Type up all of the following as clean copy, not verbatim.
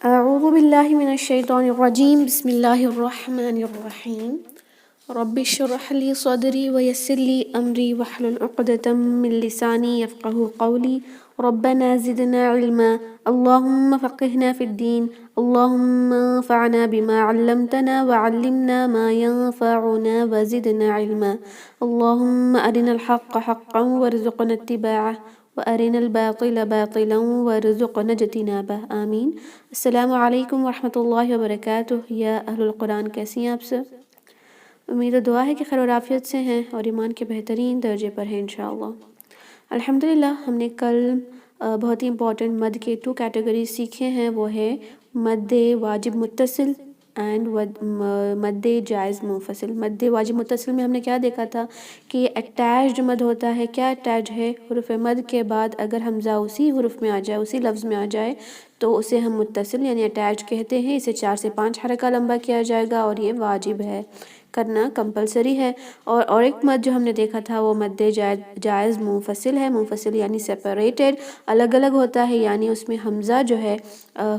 أعوذ بالله من الشيطان الرجيم بسم الله الرحمن الرحيم رب اشرح لي صدري ويسر لي أمري واحلل عقدة من لساني يفقه قولي ربنا زدنا علما اللهم فقهنا في الدين اللهم انفعنا بما علمتنا وعلمنا ما ينفعنا وزدنا علما اللهم أرنا الحق حقا وارزقنا اتباعه وأرنا الباطل باطلا وارزقنا اجتنابه آمین۔ السلام علیکم ورحمۃ اللہ وبرکاتہ۔ یا اہل القرآن، کیسی ہیں آپ سب؟ امید و دعا ہے کہ خیر و عافیت سے ہیں اور ایمان کے بہترین درجے پر ہیں انشاءاللہ۔ الحمدللہ ہم نے کل بہت ہی امپورٹنٹ مد کے 2 کیٹیگریز سیکھے ہیں، وہ ہے مد واجب متصل اینڈ مد جائز منفصل۔ مد واجب متصل میں ہم نے کیا دیکھا تھا کہ اٹیچڈ مد ہوتا ہے۔ کیا اٹیچ ہے؟ حروف مد کے بعد اگر حمزہ اسی حرف میں آ جائے، اسی لفظ میں آ جائے تو اسے ہم متصل یعنی اٹیچ کہتے ہیں۔ اسے 4 سے 5 حرکہ لمبا کیا جائے گا اور یہ واجب ہے، کرنا کمپلسری ہے۔ اور ایک مد جو ہم نے دیکھا تھا وہ مد جائز منفصل ہے۔ منفصل یعنی سیپریٹڈ، الگ الگ ہوتا ہے، یعنی اس میں حمزہ جو ہے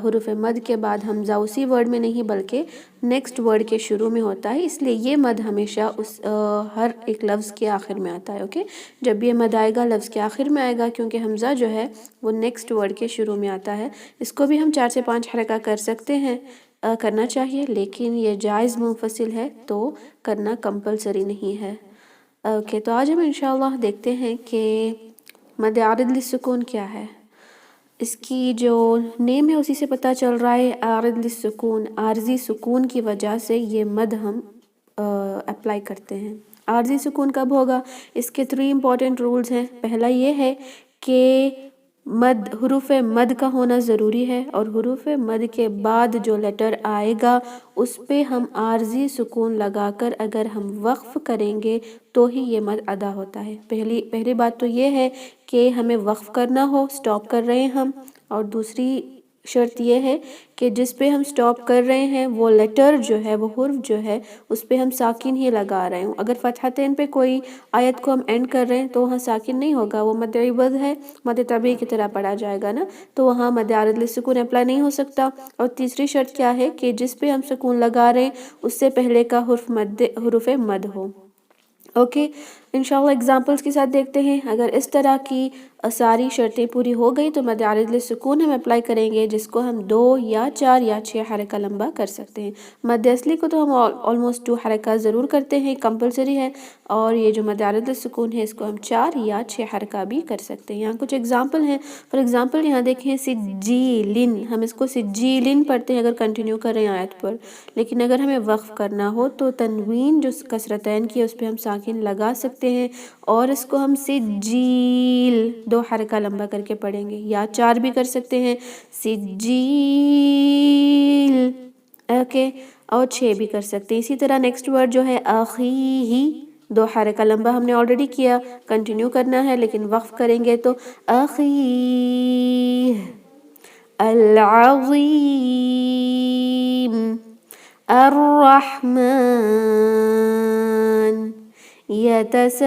حروف مد کے بعد حمزہ اسی ورڈ میں نہیں بلکہ نیکسٹ ورڈ کے شروع میں ہوتا ہے، اس لیے یہ مد ہمیشہ ہر ایک لفظ کے آخر میں آتا ہے۔ اوکے، جب یہ مد آئے گا لفظ کے آخر میں آئے گا کیونکہ حمزہ جو ہے وہ نیکسٹ ورڈ کے شروع میں آتا ہے۔ اس کو بھی ہم 4 سے 5 حرکہ کر سکتے ہیں، کرنا چاہیے، لیکن یہ جائز منفصل ہے تو کرنا کمپلسری نہیں ہے۔ اوکے، تو آج ہم انشاءاللہ دیکھتے ہیں کہ مد عارض للسکون کیا ہے۔ اس کی جو نیم ہے اسی سے پتہ چل رہا ہے، عارض للسکون، عارضی سکون کی وجہ سے یہ مد ہم اپلائی کرتے ہیں۔ عارضی سکون کب ہوگا؟ اس کے 3 امپورٹنٹ رولز ہیں۔ پہلا یہ ہے کہ حروف مد کا ہونا ضروری ہے، اور حروف مد کے بعد جو لیٹر آئے گا اس پہ ہم عارضی سکون لگا کر اگر ہم وقف کریں گے تو ہی یہ مد ادا ہوتا ہے۔ پہلی بات تو یہ ہے کہ ہمیں وقف کرنا ہو، سٹاپ کر رہے ہیں ہم، اور دوسری شرط یہ ہے کہ جس پہ ہم سٹاپ کر رہے ہیں وہ لیٹر جو ہے، وہ حرف جو ہے، اس پہ ہم ساکن ہی لگا رہے ہوں۔ اگر فتحتین پہ کوئی آیت کو ہم اینڈ کر رہے ہیں تو وہاں ساکن نہیں ہوگا، وہ مد عوض ہے، مد طبیعی کی طرح پڑھا جائے گا نا، تو وہاں مد عارض للسکون اپلائی نہیں ہو سکتا۔ اور تیسری شرط کیا ہے کہ جس پہ ہم سکون لگا رہے ہیں اس سے پہلے کا حرف مد ہو۔ اوکے، انشاءاللہ اگزامپلس کے ساتھ دیکھتے ہیں۔ اگر اس طرح کی ساری شرطیں پوری ہو گئی تو مد عارض للسکون ہم اپلائی کریں گے، جس کو ہم 2 یا 4 یا 6 حرکہ لمبا کر سکتے ہیں۔ مد اصلی کو تو ہم آلموسٹ 2 حرکہ ضرور کرتے ہیں، کمپلسری ہے، اور یہ جو مد عارض للسکون ہے اس کو ہم 4 یا 6 حرکہ بھی کر سکتے ہیں۔ یہاں کچھ اگزامپل ہیں، فار ایگزامپل یہاں دیکھیں سجیلن، ہم اس کو سجیلن پڑھتے ہیں اگر کنٹینیو کر رہے ہیں آیت پر، لیکن اگر ہمیں وقف کرنا ہو تو تنوین جو کسرتین کی ہے اس پہ ہم ساکن لگا سکتے ہیں اور اس کو ہم سجیل 2 حرکہ لمبا کر کے پڑھیں گے، یا 4 بھی کر سکتے ہیں، سجیل، اوکے، اور 6 بھی کر سکتے ہیں۔ اسی طرح نیکسٹ ورڈ جو ہے اخیہ، 2 حرکہ لمبا ہم نے آلریڈی کیا، کنٹینیو کرنا ہے لیکن وقف کریں گے تو اخیہ، العظیم، الرحمن، یتساءلون،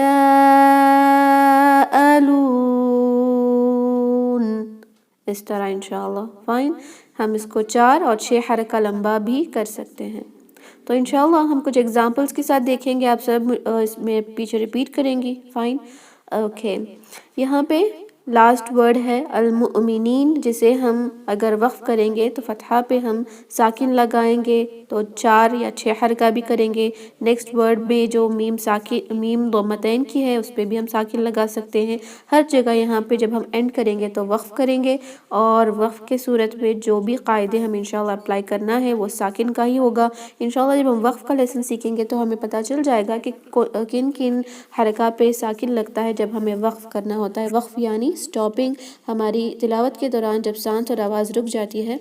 اس طرح انشاءاللہ۔ فائن، ہم اس کو 4 اور 6 حرکہ لمبا بھی کر سکتے ہیں۔ تو انشاءاللہ ہم کچھ اگزامپلس کے ساتھ دیکھیں گے، آپ سب اس میں پیچھے ریپیٹ کریں گی۔ فائن، اوکے، یہاں پہ لاسٹ ورڈ ہے المؤمنین، جسے ہم اگر وقف کریں گے تو فتحہ پہ ہم ساکن لگائیں گے تو 4 یا 6 حرکہ بھی کریں گے۔ نیکسٹ ورڈ میں جو میم ضمتین کی ہے اس پہ بھی ہم ساکن لگا سکتے ہیں۔ ہر جگہ یہاں پہ جب ہم اینڈ کریں گے تو وقف کریں گے، اور وقف کے صورت میں جو بھی قاعدے ہم انشاءاللہ اپلائی کرنا ہے وہ ساکن کا ہی ہوگا۔ انشاءاللہ جب ہم وقف کا لیسن سیکھیں گے تو ہمیں پتہ چل جائے گا کہ کن کن حرکہ پہ ساکن لگتا ہے جب ہمیں وقف کرنا ہوتا ہے۔ وقف یعنی سٹاپنگ، ہماری تلاوت کے دوران جب سانس اور آواز رک جاتی ہے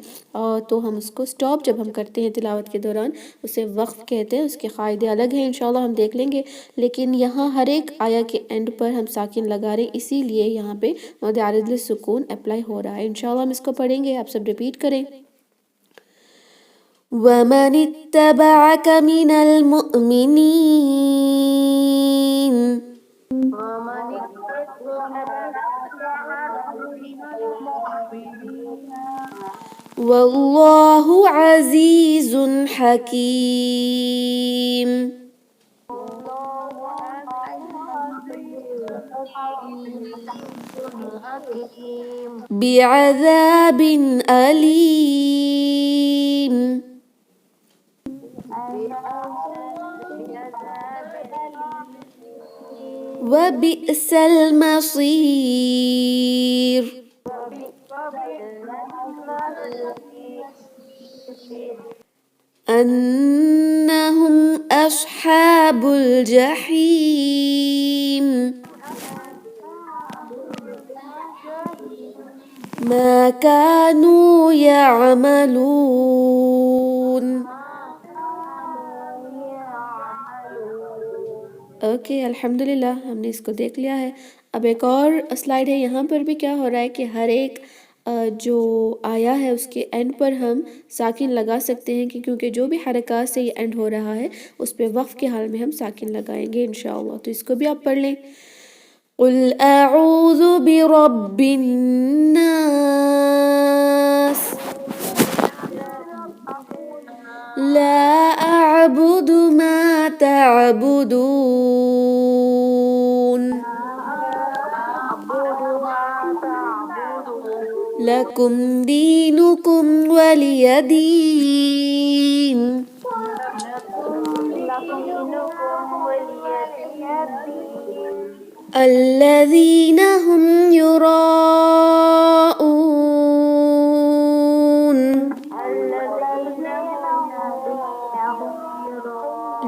تو ہم اس کو سٹاپ جب ہم کرتے ہیں تلاوت کے دوران اسے وقف کہتے ہیں۔ اس کے قاعدے الگ ہیں، انشاءاللہ ہم دیکھ لیں گے، لیکن یہاں ہر ایک آیا کے اینڈ پر ہم ساکن لگا رہے ہیں، اسی لیے یہاں پہ مد عارض للسکون اپلائی ہو رہا ہے۔ انشاءاللہ ہم اس کو پڑھیں گے، آپ سب ریپیٹ کریں۔ وَمَنِ اتَّبَعَكَ مِنَ الْمُؤْمِنِينَ واللہ عزیز حکیم. بعذاب علیم. وبئس المصیر. انہم اصحاب الجحیم. ما كانوا يعملون. اوکے الحمدللہ ہم نے اس کو دیکھ لیا ہے. اب ایک اور سلائیڈ ہے. یہاں پر بھی کیا ہو رہا ہے کہ ہر ایک جو آیا ہے اس کے اینڈ پر ہم ساکن لگا سکتے ہیں کیونکہ جو بھی حرکات سے یہ اینڈ ہو رہا ہے اس پہ وقف کے حال میں ہم ساکن لگائیں گے انشاءاللہ. تو اس کو بھی آپ پڑھ لیں. قل اعوذ برب الناس لا اعبد ما تعبدون لکم دینکم ولی دین. الذین هم یراؤون.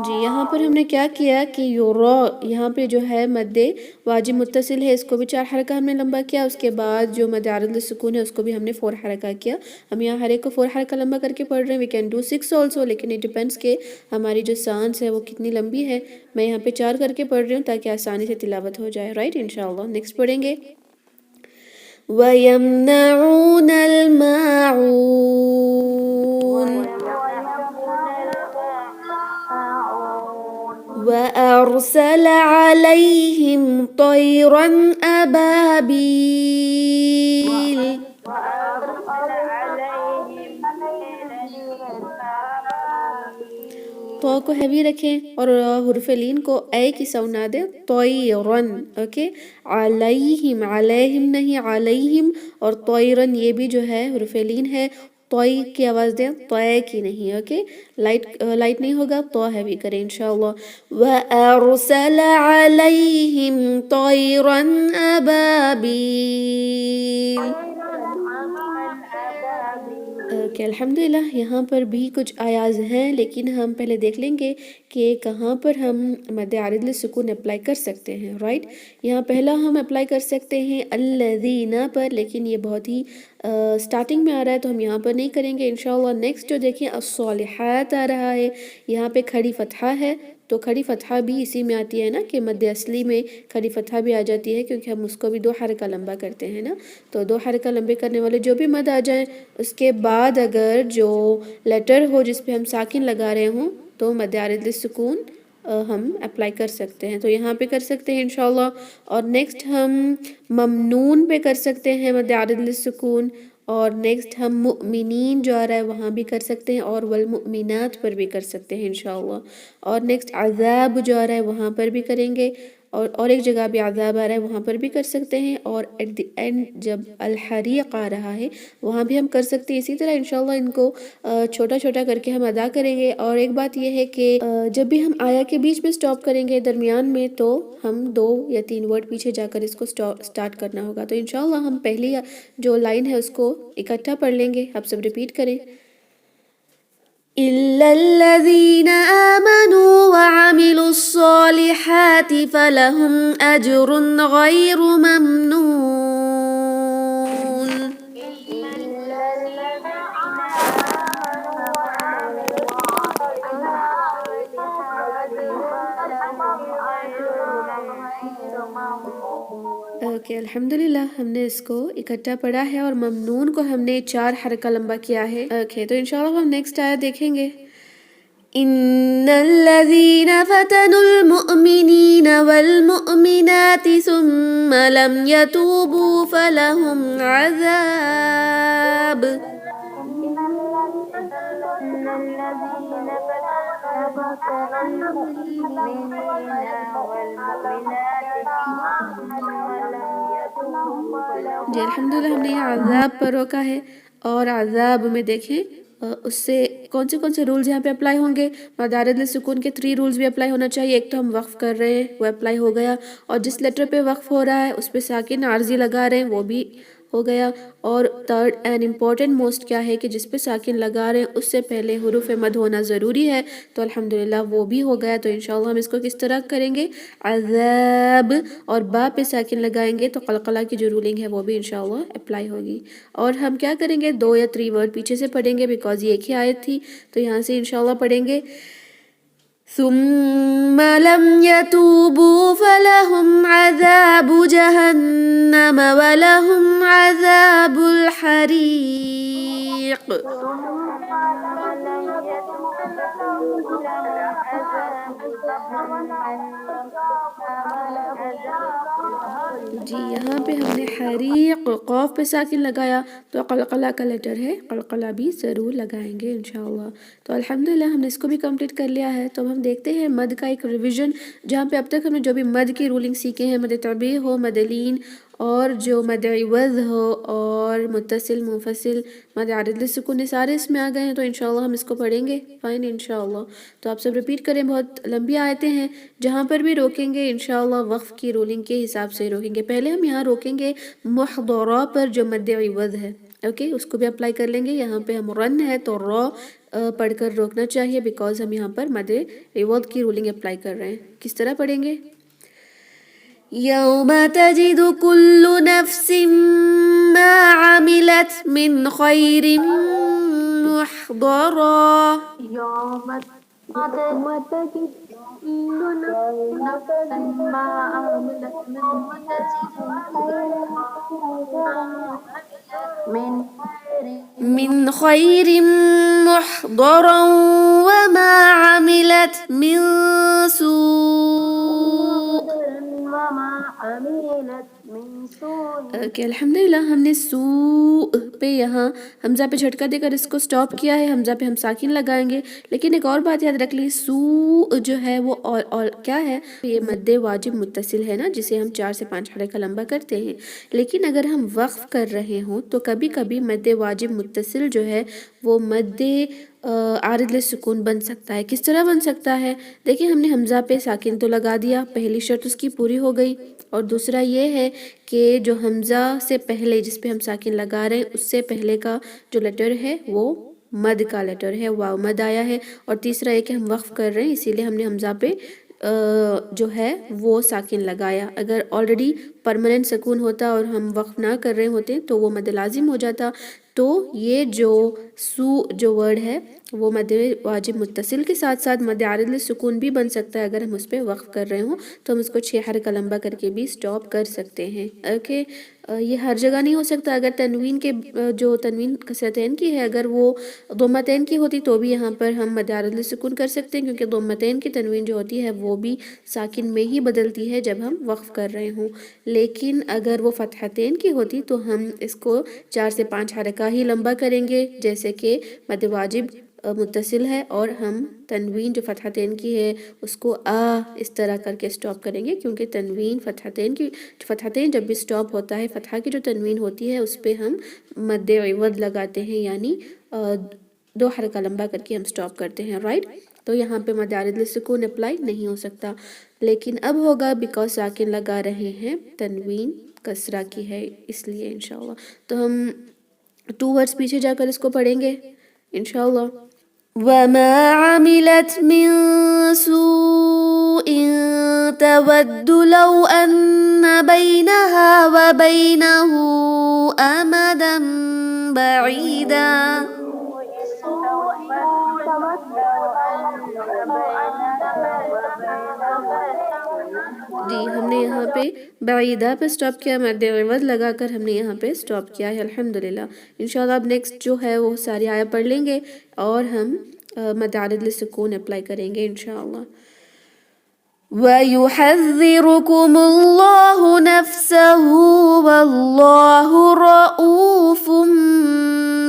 جی یہاں پر ہم نے کیا کیا کہ یورا یہاں پہ جو ہے مد واجب متصل ہے اس کو بھی 4 حرکہ ہم نے لمبا کیا. اس کے بعد جو مد عارض للسکون ہے اس کو بھی ہم نے 4 حرکہ کیا. ہم یہاں ہر ایک کو 4 حرکہ لمبا کر کے پڑھ رہے ہیں. وی کین ڈو 6 آلسو لیکن اٹ ڈیپینڈس کہ ہماری جو سانس ہے وہ کتنی لمبی ہے. میں یہاں پہ 4 کر کے پڑھ رہی ہوں تاکہ آسانی سے تلاوت ہو جائے. رائٹ انشاءاللہ. نیکسٹ پڑھیں گے. وَيَمْنَعُونَ الْمَاعُونَ وَأَرْسَلَ عَلَيْهِمْ طَيْرًا أَبَابِيلَ. تو کو ہیوی رکھیں اور حرف لین کو اے کی ساؤنڈ نہ دیں. طیرن. اوکے. علیہم علیہم نہیں علیہم. اور طیرن یہ بھی جو ہے حرف لین ہے. طوی کی آواز دیں طوی کی نہیں. اوکے لائٹ نہیں ہوگا تو ہیوی کریں انشاءاللہ. وَأَرْسَلَ عَلَيْهِمْ طَيْرًا أَبَابِيلَ. اوکے الحمدللہ. یہاں پر بھی کچھ آیاز ہیں لیکن ہم پہلے دیکھ لیں گے کہ کہاں پر ہم مد عارض للسکون اپلائی کر سکتے ہیں. رائٹ یہاں پہلا ہم اپلائی کر سکتے ہیں الذین پر لیکن یہ بہت ہی سٹارٹنگ میں آ رہا ہے تو ہم یہاں پر نہیں کریں گے انشاءاللہ. نیکسٹ جو دیکھیں الصالحات آ رہا ہے. یہاں پہ کھڑی فتحہ ہے تو کھڑی فتحہ بھی اسی میں آتی ہے نا کہ مد اصلی میں کھڑی فتحہ بھی آ جاتی ہے کیونکہ ہم اس کو بھی 2 حرکہ لمبا کرتے ہیں نا. تو 2 حرکہ لمبے کرنے والے جو بھی مد آ جائیں اس کے بعد اگر جو لیٹر ہو جس پہ ہم ساکن لگا رہے ہوں تو مد عارض للسکون ہم اپلائی کر سکتے ہیں. تو یہاں پہ کر سکتے ہیں انشاءاللہ. اور نیکسٹ ہم ممنون پہ کر سکتے ہیں مد عارض للسکون. اور نیکسٹ ہم مؤمنین جو آ رہا ہے وہاں بھی کر سکتے ہیں اور والمؤمنات پر بھی کر سکتے ہیں انشاءاللہ. اور نیکسٹ عذاب جو آ رہا ہے وہاں پر بھی کریں گے. اور ایک جگہ بھی عذاب آ رہا ہے وہاں پر بھی کر سکتے ہیں. اور ایٹ دی اینڈ جب الحریق آ رہا ہے وہاں بھی ہم کر سکتے ہیں. اسی طرح انشاءاللہ ان کو چھوٹا چھوٹا کر کے ہم ادا کریں گے. اور ایک بات یہ ہے کہ جب بھی ہم آیا کے بیچ میں سٹاپ کریں گے درمیان میں تو ہم 2 یا 3 ورڈ پیچھے جا کر اس کو سٹارٹ کرنا ہوگا. تو انشاءاللہ ہم پہلی جو لائن ہے اس کو اکٹھا پڑھ لیں گے. آپ سب ریپیٹ کریں. إِلَّا الَّذِينَ آمَنُوا وَعَمِلُوا الصَّالِحَاتِ فَلَهُمْ أَجْرٌ غَيْرُ مَمْنُونٍ. اوکے الحمدللہ ہم نے اس کو اکٹھا پڑھا ہے اور ممنون کو ہم نے 4 حرکہ لمبا کیا ہے. اوکے تو انشاءاللہ ہم نیکسٹ آیت دیکھیں گے. ان الذين فتنوا المؤمنين والمؤمنات ثم لم يتوبوا فلهم عذاب إن الذين فتنوا المؤمنين والمؤمنات ثم لم يتوبوا جی فلهم الحمدللہ ہم نے یہ عذاب پر روکا ہے، اور عذاب میں دیکھیں اس سے کون سے رولز یہاں پہ اپلائی ہوں گے. مدارج السکون کے 3 رولز بھی اپلائی ہونا چاہیے. ایک تو ہم وقف کر رہے ہیں، وہ اپلائی ہو گیا، اور جس لیٹر پہ وقف ہو رہا ہے اس پہ ساکن عارضی لگا رہے ہیں وہ بھی ہو گیا. اور تھرڈ اینڈ امپورٹنٹ موسٹ کیا ہے کہ جس پہ ساکن لگا رہے ہیں اس سے پہلے حروف مد ہونا ضروری ہے، تو الحمدللہ وہ بھی ہو گیا. تو انشاءاللہ ہم اس کو کس طرح کریں گے؟ عذاب، اور با پہ ساکن لگائیں گے تو قلقلہ کی جو رولنگ ہے وہ بھی انشاءاللہ اپلائی ہوگی. اور ہم کیا کریں گے؟ 2 یا 3 ورڈ پیچھے سے پڑھیں گے بیکاز یہ ایک ہی آیت تھی، تو یہاں سے انشاءاللہ پڑھیں گے. ثم لم يتوبوا فلهم عذاب جهنم ولهم عذاب الحريق. لم يتوبوا فلهم عذاب جی یہاں پہ ہم نے حریق قوف پہ ساکن لگایا تو قلقلہ کا لیٹر ہے، قلقلہ بھی ضرور لگائیں گے انشاءاللہ. تو الحمدللہ ہم نے اس کو بھی کمپلیٹ کر لیا ہے. تو ہم دیکھتے ہیں مد کا ایک ریویژن، جہاں پہ اب تک ہم نے جو بھی مد کی رولنگ سیکھے ہیں، مد طبیعی ہو، مد لین، اور جو مد عوض ہو، اور متصل، منفصل، مد عارض للسکون، سارے اس میں آ گئے ہیں. تو انشاءاللہ ہم اس کو پڑھیں گے فائن انشاءاللہ. تو آپ سب ریپیٹ کریں، بہت لمبی آیتیں ہیں. جہاں پر بھی روکیں گے انشاءاللہ وقف کی رولنگ کے حساب سے روکیں گے. پہلے ہم یہاں روکیں گے محضرہ پر جو مد عوض ہے، اوکے، اس کو بھی اپلائی کر لیں گے. یہاں پہ ہم رن ہے تو را پڑھ کر روکنا چاہیے بیکاز ہم یہاں پر مد عوض کی رولنگ اپلائی کر رہے ہیں. کس طرح پڑھیں گے؟ یوم تجد کل نفس ما عملت من خیر محضرا. يوم تجد كل نفس ما عملت من خير محضرا وما عملت من سوء. وما عملت من سوء. کہ الحمدللہ ہم نے سوء پہ یہاں حمزہ پہ جھٹکا دے کر اس کو سٹاپ کیا ہے. حمزہ پہ ہم ساکن لگائیں گے، لیکن ایک اور بات یاد رکھ لی، سوء جو ہے وہ اور کیا ہے؟ یہ مد واجب متصل ہے نا، جسے ہم 4 سے 5 حرکہ لمبا کرتے ہیں. لیکن اگر ہم وقف کر رہے ہوں تو کبھی کبھی مد واجب متصل جو ہے وہ مد عارض للسکون بن سکتا ہے. کس طرح بن سکتا ہے؟ دیکھیں ہم نے حمزہ پہ ساکن تو لگا دیا، پہلی شرط اس کی پوری ہو گئی. اور دوسرا یہ ہے کہ جو حمزہ سے پہلے جس پہ ہم ساکن لگا رہے ہیں اس سے پہلے کا جو لیٹر ہے وہ مد کا لیٹر ہے، واو مد آیا ہے. اور تیسرا یہ کہ ہم وقف کر رہے ہیں، اسی لیے ہم نے حمزہ پہ جو ہے وہ ساکن لگایا. اگر آلریڈی پرماننٹ سکون ہوتا اور ہم وقف نہ کر رہے ہوتے تو وہ مد لازم ہو جاتا. تو یہ جو سو جو ورڈ ہے وہ مد واجب متصل کے ساتھ ساتھ مد عارض للسکون بھی بن سکتا ہے. اگر ہم اس پہ وقف کر رہے ہوں تو ہم اس کو 6 حرکہ لمبا کر کے بھی سٹاپ کر سکتے ہیں. اوکے، یہ ہر جگہ نہیں ہو سکتا. اگر تنوین کے جو تنوین کسرتین کی ہے اگر وہ ضمتین کی ہوتی تو بھی یہاں پر ہم مد عارض للسکون کر سکتے ہیں، کیونکہ ضمتین کی تنوین جو ہوتی ہے وہ بھی ساکن میں ہی بدلتی ہے جب ہم وقف کر رہے ہوں. لیکن اگر وہ فتحتین کی ہوتی تو ہم اس کو 4 سے 5 حرکہ ہی لمبا کریں گے، جیسے کہ مد واجب متصل ہے اور ہم تنوین جو فتحتین کی ہے اس کو اس طرح کر کے سٹاپ کریں گے، کیونکہ تنوین فتحتین جب بھی سٹاپ ہوتا ہے، فتحہ کی جو تنوین ہوتی ہے اس پہ ہم مد عوض لگاتے ہیں، یعنی 2 حرکہ لمبا کر کے ہم سٹاپ کرتے ہیں، رائٹ. تو یہاں پہ مد عارض للسکون اپلائی نہیں ہو سکتا، لیکن اب ہوگا بیکاز ساکن لگا رہے ہیں، تنوین کسرہ کی ہے اس لیے انشاءاللہ. تو ہم 2 ورڈز پیچھے جا کر اس کو پڑھیں گے انشاءاللہ. وَمَا عَمِلَتْ مِن سُوءٍ تَوَدُّ لَوْ أَنَّ بَيْنَهَا وَبَيْنَهُ أَمَدًا بَعِيدًا. جی ہم نے یہاں پہ بعیدہ پہ سٹاپ کیا، مد عوض لگا کر ہم نے یہاں پہ سٹاپ کیا ہے الحمدللہ. انشاءاللہ اب نیکسٹ جو ہے وہ ساری آیہ پڑھ لیں گے اور ہم مد عارض للسکون اپلائی کریں گے انشاءاللہ. وَيُحَذِّرُكُمُ اللَّهُ نَفْسَهُ وَاللَّهُ رَءُوفٌ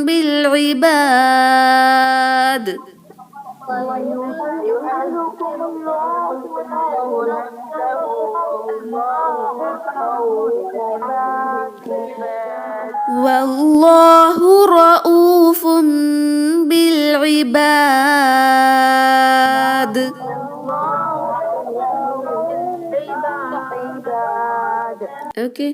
بِالْعِبَادِ. ويعلمكم الله نفسه والله رؤوف بالعباد. والله رؤوف بالعباد. اوکے،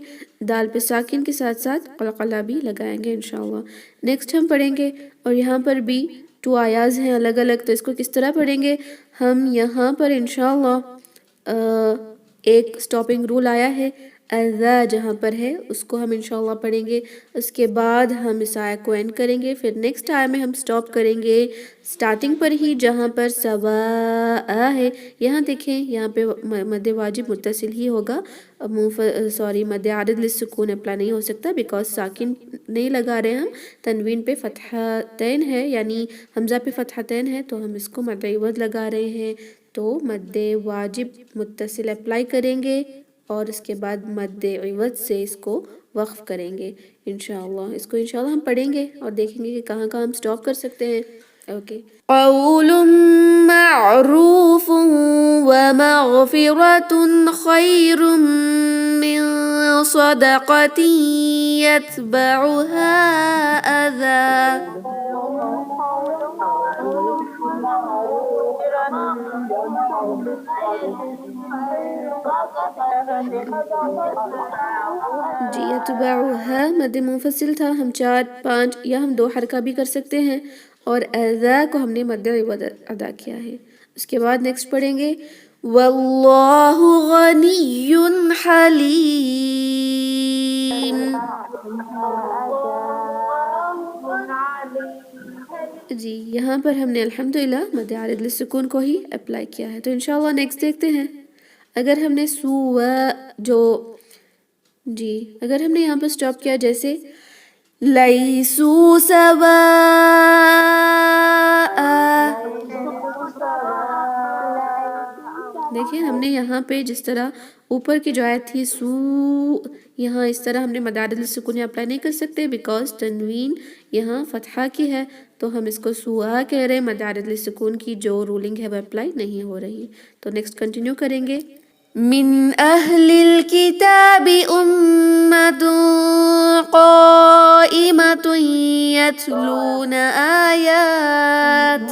دال پہ ساکن کے ساتھ ساتھ قلقلہ بھی لگائیں گے انشاءاللہ. نیکسٹ ہم پڑھیں گے، اور یہاں پر بھی 2 آیاز ہیں الگ الگ، تو اس کو کس طرح پڑھیں گے ہم. یہاں پر انشاءاللہ ایک سٹاپنگ رول آیا ہے، اذا جہاں پر ہے اس کو ہم انشاءاللہ پڑھیں گے. اس کے بعد ہم اس آیہ کو اینڈ کریں گے، پھر نیکسٹ آیہ میں ہم سٹاپ کریں گے سٹارٹنگ پر ہی جہاں پر سواء ہے. یہاں دیکھیں، یہاں پہ مد واجب متصل ہی ہوگا، مد عارض للسکون اپلائی نہیں ہو سکتا بیکاز ساکن نہیں لگا رہے ہم، تنوین پہ فتحتین ہے، یعنی حمزہ پہ فتحتین ہے، تو ہم اس کو مد عوض لگا رہے ہیں. تو مد واجب متصل اپلائی کریں گے اور اس کے بعد مد عوض سے اس کو وقف کریں گے انشاءاللہ. اس کو انشاءاللہ ہم پڑھیں گے اور دیکھیں گے کہ کہاں کہاں ہم سٹاپ کر سکتے ہیں. اوکے. قول معروف ومغفرة خير من صدقة يتبعها أذى. جی یتبعها مد منفصل تھا، ہم 4 5 یا ہم 2 حرکہ بھی کر سکتے ہیں، اور اذا کو ہم نے مد عوض ادا کیا ہے. اس کے بعد نیکسٹ پڑھیں گے واللہ غنی حلیم. جی یہاں پر ہم نے الحمدللہ مد عارض للسکون کو ہی اپلائی کیا ہے. تو انشاءاللہ نیکسٹ دیکھتے ہیں. اگر ہم نے اگر ہم نے یہاں پر سٹاپ کیا جیسے لیسو سواء، دیکھیں ہم نے یہاں پہ جس طرح اوپر کی جو آیت تھی یہاں اس طرح ہم نے مد عارض للسکون اپلائی نہیں کر سکتے بیکاز تنوین یہاں فتحہ کی ہے، تو ہم اس کو سوا کہہ رہے ہیں، مد عارض للسکون کی جو رولنگ ہے وہ اپلائی نہیں ہو رہی. تو نیکسٹ کنٹینیو کریں گے. من اہل الکتاب امۃ قائمۃ یتلون آیات.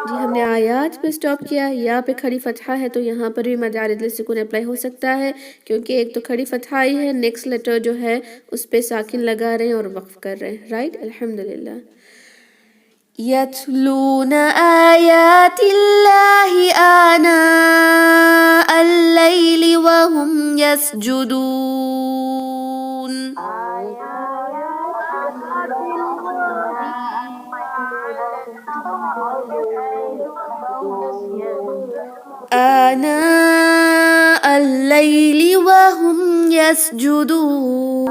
جی ہم نے آیات پہ سٹاپ کیا، یا پہ کھڑی فتحہ ہے تو یہاں پر بھی مد عارض للسکون اپلائی ہو سکتا ہے کیونکہ ایک تو کھڑی فتحہ آئی ہے، نیکسٹ لیٹر جو ہے اس پہ ساکن لگا رہے ہیں اور وقف کر رہے ہیں. رائٹ، الحمدللہ. یتلون آیات اللہ آناء اللیل وهم یسجدون. آناء اللیل وهم یسجدون.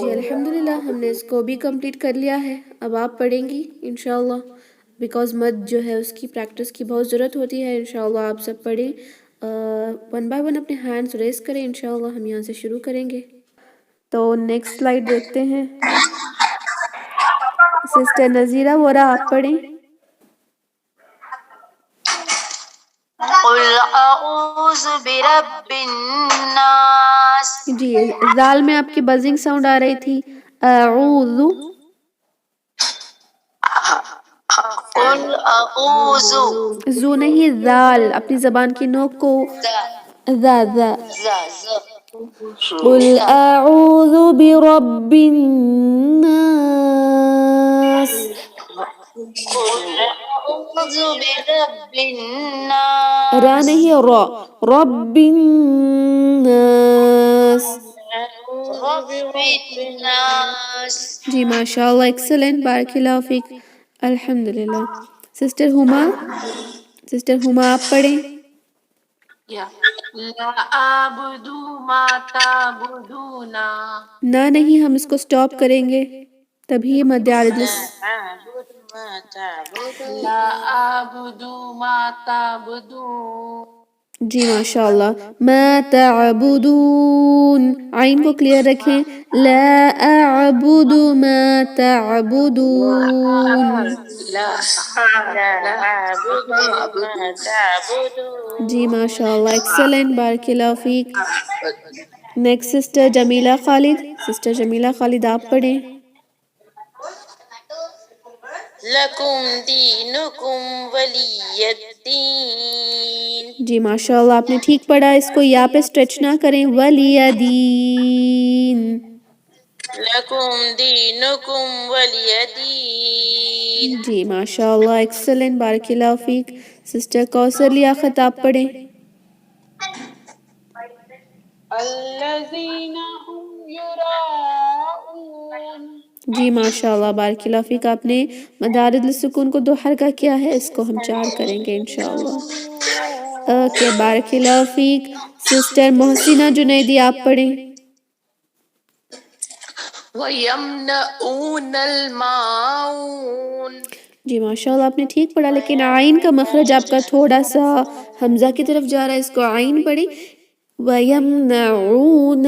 جی الحمدللہ ہم نے اس کو بھی کمپلیٹ کر لیا ہے. اب آپ پڑھیں گی انشاءاللہ بیکاز مد جو ہے اس کی پریکٹس کی بہت ضرورت ہوتی ہے. انشاءاللہ آپ سب پڑھیں، 1 by 1 اپنے ہینڈز ریز کریں. انشاءاللہ ہم یہاں سے شروع کریں گے. تو نیکسٹ سلائیڈ دیکھتے ہیں. سسٹر نذیرہ وورا آپ پڑھیں. قل اعوذ برب الناس. جی زال میں آپ کی بزنگ ساؤنڈ آ رہی تھی. اعوذ. قل اعوذ. زو نہیں، زال، اپنی زبان کی نوک کو ذا. قل اعوذ برب الناس. اعوذ برب الناس. را نہیں، را. رب الناس. رب الناس. جی ماشاء اللہ، ایکسلنٹ، بارک اللہ فیک. الحمدللہ. سسٹر ہما آپ پڑھیں. لا اعبد ما تعبدون. نہ نہیں، ہم اس کو سٹاپ کریں گے تبھی مد عارض لا أعبد ما تعبدون. جی ماشاء اللہ. ما تعبدون، عین کو کلیئر رکھیں. لا اعبد ما تعبدون. جی ماشاء اللہ، ایکسلنٹ، بارک اللہ فیک. نیکسٹ سسٹر جمیلہ خالد. سسٹر جمیلہ خالد آپ پڑھیں. لکم دینکم ولی الدین. جی ماشاء اللہ، آپ نے ٹھیک پڑھا. اس کو یا پہ اسٹریچ نہ کریں. ولی دین. لکم دینکم ولی دین. جی ماشاء اللہ، ایکسلنٹ، بارک اللہ فیک. سسٹر کوثر لیاقت آپ پڑھیں. الذین هم یراؤون. جی ماشاء اللہ، بارک اللہ فیک. آپ نے مدارج السکون کو 2 حرکہ کیا ہے، اس کو ہم 4 کریں گے انشاءاللہ. اوکے، بارک اللہ فیک. سسٹر محسنہ جنیدی آپ پڑھیں. وَيَمْنَعُونَ الْمَاعُونَ. جی ماشاء اللہ، آپ نے ٹھیک پڑھا، لیکن عین کا مخرج آپ کا تھوڑا سا حمزہ کی طرف جا رہا ہے. اس کو عین پڑھی. وَيَمْنَعُونَ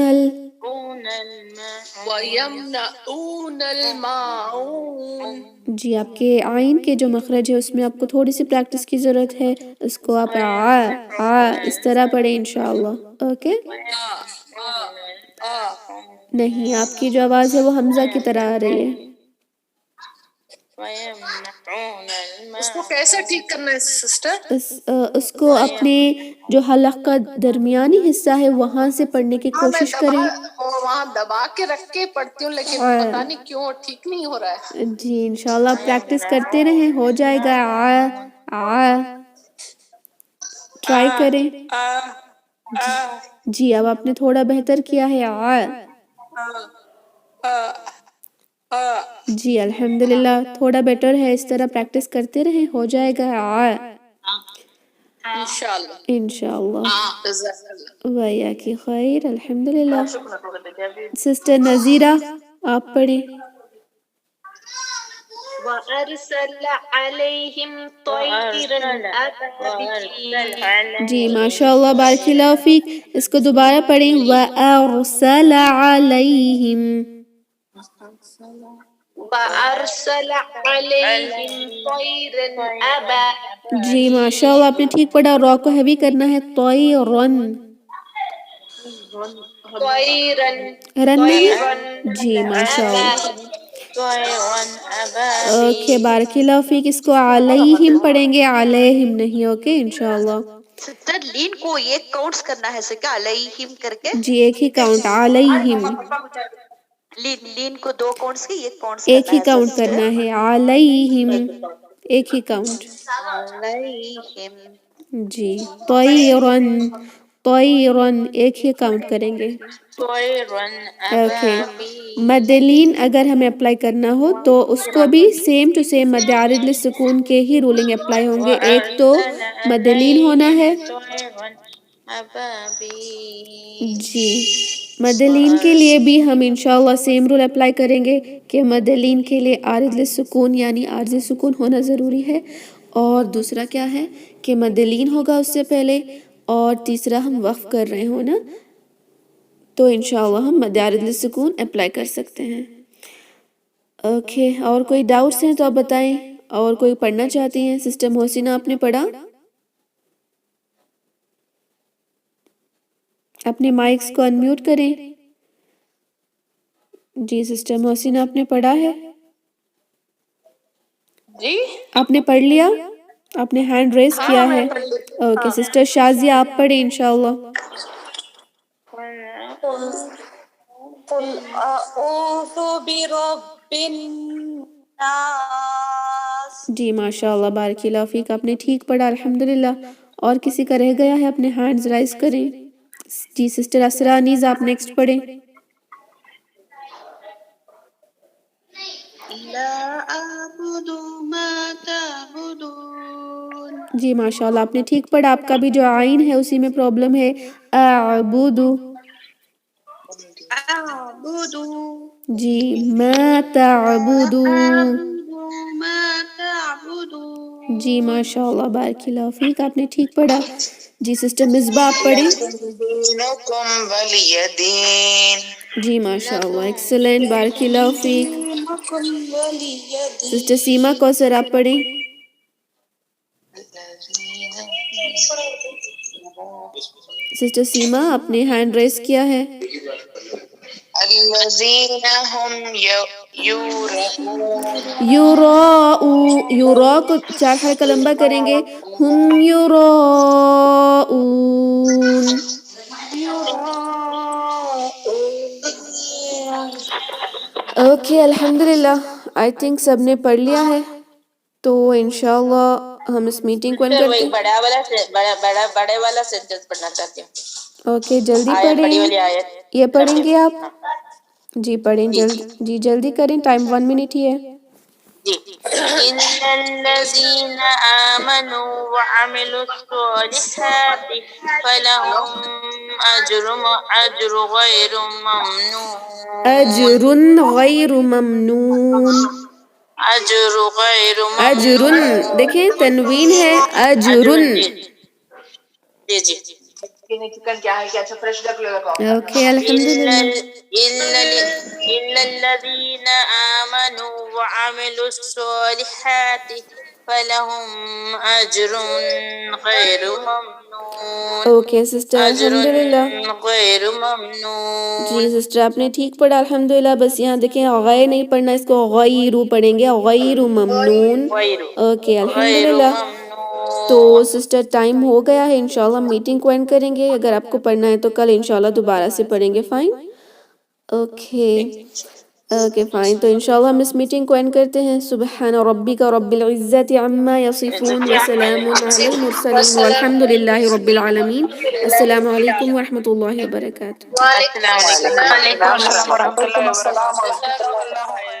وَيَمْنَعُونَ الْمَاعُونَ. جی آپ کے عین کے جو مخرج ہے اس میں آپ کو تھوڑی سی پریکٹس کی ضرورت ہے. اس کو آپ اس طرح پڑھیں انشاءاللہ. اوکے. نہیں، آپ کی جو آواز ہے وہ حمزہ کی طرح آ رہی ہے. اس کو کیسے ٹھیک کرنا ہے سسٹر؟ اس کو اپنے جو حلق کا درمیانی حصہ ہے وہاں سے پڑھنے کی کوشش کریں. وہاں دبا کے رکھ کے پڑھتی ہوں، لیکن پتہ نہیں کیوں ٹھیک نہیں ہو رہا ہے. جی انشاءاللہ پریکٹس کرتے رہیں، ہو جائے گا. ٹرائی کریں. جی اب آپ نے تھوڑا بہتر کیا ہے. جی الحمدللہ تھوڑا بیٹر ہے. اس طرح پریکٹس کرتے رہیں، ہو جائے گا. انشاءاللہ. وَإِيَّاكِ خیر. الحمدللہ. سسٹر نذیرہ آپ پڑھیں. وَأَرْسَلَ عَلَيْهِمْ طَيْرًا أَبَابِيلَ. جی ماشاء اللہ، بارک اللہ فیک. اس کو دوبارہ پڑھیں. وَأَرْسَلَ عَلَيْهِمْ. وَأَرْسَلَ عَلَيْهِمْ طَيْرًا أَبَابِيلَ. جی ماشاء اللہ، آپ نے ٹھیک پڑھا. را کو ہیوی کرنا ہے. طَيْرًا. رن نہیں. جی ماشاء اللہ. اوکے، بارک اللہ فیک. اس کو علیہم پڑھیں گے، علیہم نہیں. اوکے انشاءاللہ. سسٹر لین کو یہ کاؤنٹس کرنا ہے سکا علیہم کر کے. جی ایک ہی کاؤنٹ. علیہم لین کو 2 کاؤنٹس کے ایک کاؤنٹس ایک ہی کرنا ہے کاؤنٹ سسٹر. کرنا ہے. علیہم ایک ہی کاؤنٹ. علیہم. جی. طیرن طیرن ایک ہی کاؤنٹ کریں گے. اوکے. مدلین اگر ہمیں اپلائی کرنا ہو تو اس کو بھی سیم ٹو سیم مد عارض للسکون کے ہی رولنگ اپلائی ہوں گے. ایک تو مدلین ہونا ہے. جی مدلین کے لیے بھی ہم انشاءاللہ سیم رول اپلائی کریں گے کہ مدلین کے لیے عارض للسکون یعنی عارض سکون ہونا ضروری ہے. اور دوسرا کیا ہے کہ مدلین ہوگا اس سے پہلے، اور تیسرا ہم وقف کر رہے ہوں نا، تو انشاءاللہ ہم مد عارض للسکون اپلائی کر سکتے ہیں. اوکے. اور کوئی ڈاؤٹس ہیں تو آپ بتائیں. اور کوئی پڑھنا چاہتی ہیں؟ سسٹر محسنہ آپ نے پڑھا؟ اپنے مائکس کو انمیوٹ کریں. جی سسٹر محسنہ آپ نے پڑھا ہے؟ جی آپ نے پڑھ لیا؟ آپ نے ہینڈ ریز کیا ہے. اوکے سسٹر شازیہ آپ پڑھیں انشاءاللہ. قل اعوذ برب الناس. جی ماشاء اللہ، بارک اللہ فیک. آپ نے ٹھیک پڑھا الحمدللہ. اور کسی کا رہ گیا ہے اپنے ہینڈز رائز کریں. جی سسٹر اسرا نیز آپ نیکسٹ پڑھیں. لا اعبد ما تعبدون. جی ماشاء اللہ، آپ نے ٹھیک پڑھا. آپ کا بھی جو عین ہے اسی میں پرابلم ہے. اعبد. اعبد جی ما تعبدون. ما جی ماشاء اللہ، بارک اللہ فیک، آپ نے ٹھیک پڑھا. جی سسٹر مصباح آپ پڑھیں. دینکم ولی دین. جی ماشاء اللہ، ایکسلینٹ، بارک اللہ فیک. دینکم ولی دین. سسٹر سیما کوثر آپ پڑھیں. سسٹر سیما آپ نے ہینڈ ریز کیا ہے. الذین هم یورؤون. یورا کو 4 حرکہ لمبا کریں گے. ہم یراؤون. اوکے الحمدللہ، آئی تھنک سب نے پڑھ لیا ہے، تو انشاءاللہ ہم اس میٹنگ کو اینڈ کرتے ہیں. بڑے والا سینٹنس پڑھنا چاہتی ہوں. اوکے جلدی آیت بڑی پڑھیں. والی آیت. یہ پڑھیں گے آپ؟ جی پڑھیں جی جلدی کریں، ٹائم 1 منٹ ہی ہے. جی. ان الذین آمنوا وعملوا الصالحات فلهم اجر غیر ممنون. اجر غیر ممنون. اجر غیر اجرن، ممنون. دیکھیں تنوین ہے، اجرن. جی جی. چکن کیا ہے کہ اچھا فریش رکھ لو. اوکے الحمدللہ. إلا الذين آمنوا وعملوا الصالحات فلهم أجر غير ممنون. اوکے سسٹر أجر الحمدللہ. غير ممنون. جی سسٹر آپ نے ٹھیک پڑھا الحمدللہ. بس یہاں دیکھیں غیر نہیں پڑھنا، اس کو غیرو پڑھیں گے، غیر ممنون. اوکے غیر الحمدللہ. تو ممنون. سسٹر ٹائم ہو گیا ہے، انشاءاللہ میٹنگ کو اینڈ کریں گے. اگر آپ کو پڑھنا ہے تو کل انشاءاللہ دوبارہ سے پڑھیں گے. فائن. Okay fine. تو انشاءاللہ ہم اس میٹنگ کو اینڈ کرتے ہیں. سبحان ربک رب العزت عما یصفون وسلام علی المرسلین والحمد للہ رب العالمین. السلام علیکم ورحمۃ اللہ وبرکاتہ. السلام علیکم. وعلیکم السلام ورحمۃ اللہ وبرکاتہ.